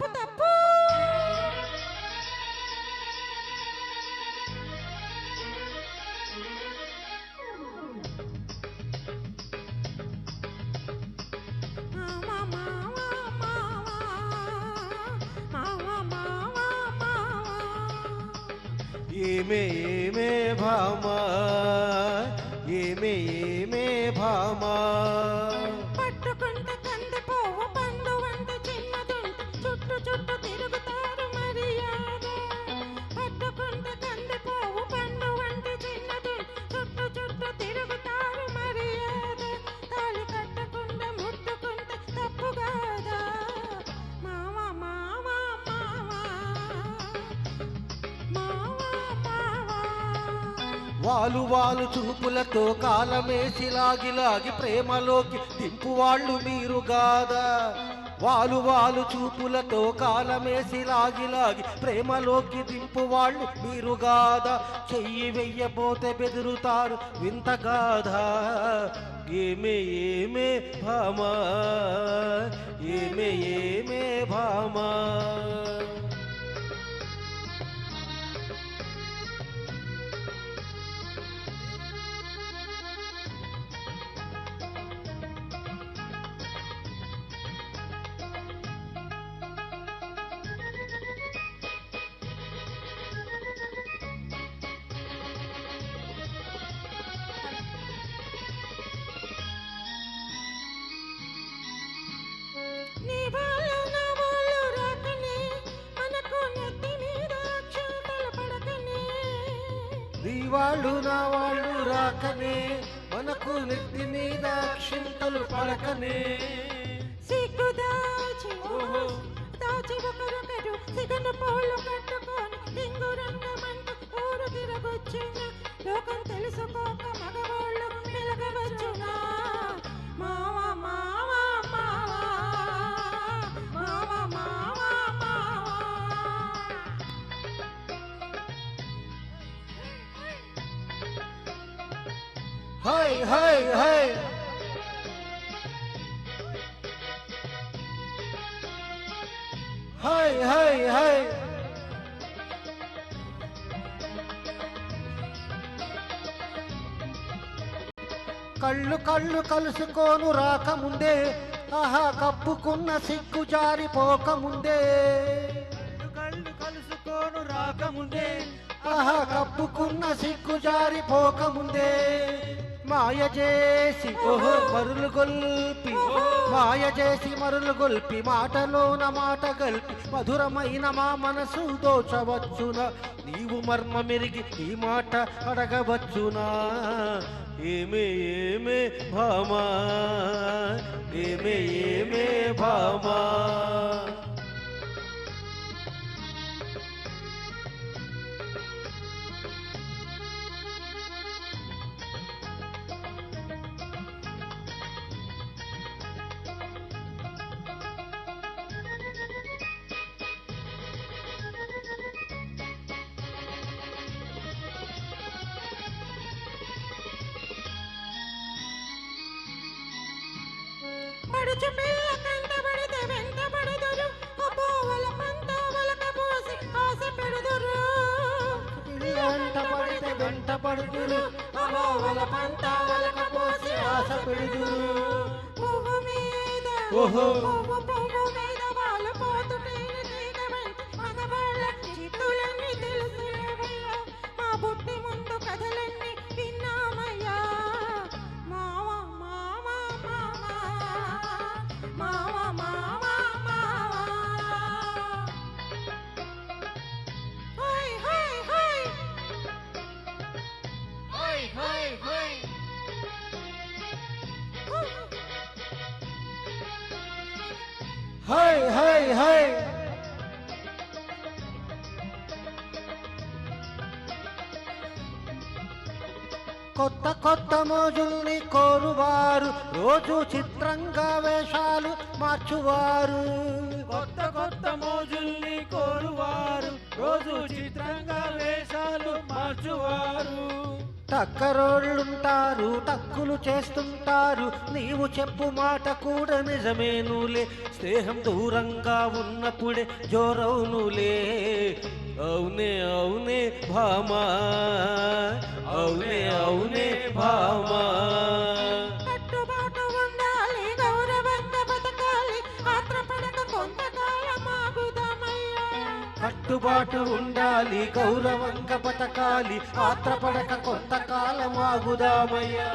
తప్పు తప్పు. ఏమే ఏమే భామా, ఏమే ఏమే భామా, పట్టుకుంటే కంది పోవు పండు వంట చిన్నదుంటే చుట్టు చుట్టు తిరుగుతారు మర్యాద. పట్టుకుంటే కంది పోవు పండు వంట చిన్నదుంటే చుట్టు చుట్టు తిరుగుతారు మర్యాద. తాళి కట్టకుండా ముట్టుకుంటే తప్పు కాదా మావా మావా మావా మావా మావా. వాలు వాలు చూపులతో కాలమేసి లాగి లాగి ప్రేమలోకి దింపువాళ్ళు మీరు గాదా. వాలు వాలు చూపులతో కాలమేసి లాగి లాగి ప్రేమలోకి దింపువాళ్ళు మీరు గాదా. చెయ్యి వెయ్యబోతే బెదురుతారు వింత గాథా. ఏమే ఏమే భామా, ఏమే ఏమే భామా. నీ వాళ్ళు నా వాళ్ళు రాకనే మనకు నెత్తి మీద అక్షంతలు పడకనే. నీ వాళ్ళు నా వాళ్ళు రాకనే మనకు నెత్తి మీద అక్షింతలు పడకనే. సిగ్గు దాచి దాచి ఒకరొకరు సిగను పూలు కట్టుకొని దింగురంగమంటూ ఊరు తిరగొచ్చునా. లోకం తెలుసుకోక మగవాళ్ళు మెలగవచ్చునా. మావా మావా మావా మావా మావా మావా. High high high, high high high. కళ్ళు కళ్ళు కలుసుకోను రాకముందే, ఆహా కప్పుకున్న సిగ్గు జారిపోకముందే. కళ్ళు కలుసుకోను రాకముందే, ఆహా కప్పుకున్న సిగ్గు జారిపోకముందే. మాయ చేసి ఓహో మరులు గొల్పి, మాయ చేసి మరులు గొల్పి మాటలోన మాట గల్పి మధురమైన మా మనసు దోచవచ్చునా. నీవు మర్మ మెరిగి ఈ మాట అడగవచ్చునా. ఏమే ఏమే భామా, ఏమే ఏమే భామా. పడుచు పిల్ల కంటబడితే వెంటబడుదురు. అబ్బోవల పంతావలక పోసి ఆశ పెడుదురు. వెంటబడితే వెంటబడుదురు, అమోవల పంతావలక పోసి ఆశ పెడుదురు. పువ్వు మీద ఓహో పువ్వు మీద వాళ్ళు పోతుంటేనే తీగ వెంట మగవాళ్ళ చిత్తులన్నీ తెలుసులేవయ్యా. మా బుట్టి ముందు కథలన్నీ విన్నామయ్యా. మావా మావా మావా మావా మావా మావా. High high high, high high high. High high high. కొత్త కొత్త మోజుల్ని కోరువారు రోజు చిత్రంగా వేషాలు మార్చువారు. కొత్త కొత్త మోజుల్ని కోరువారు రోజు చిత్రంగా వేషాలు మార్చువారు. టక్కరోళ్ళుంటారు టక్కులు చేస్తుంటారు నీవు చెప్పు మాట కూడా నిజమేనులే స్నేహం దూరంగా ఉన్నప్పుడే జోరవునులే అవునే అవునే భామా అవునే అవునే భామా కట్టుబాటు ఉండాలి గౌరవంగా బతకాలి ఆత్రపడక కొంతకాలం ఆగుదామయ్యా కట్టుబాటు ఉండాలి గౌరవంగా బతకాలి ఆత్రపడక కొంతకాలం ఆగుదామయ్యా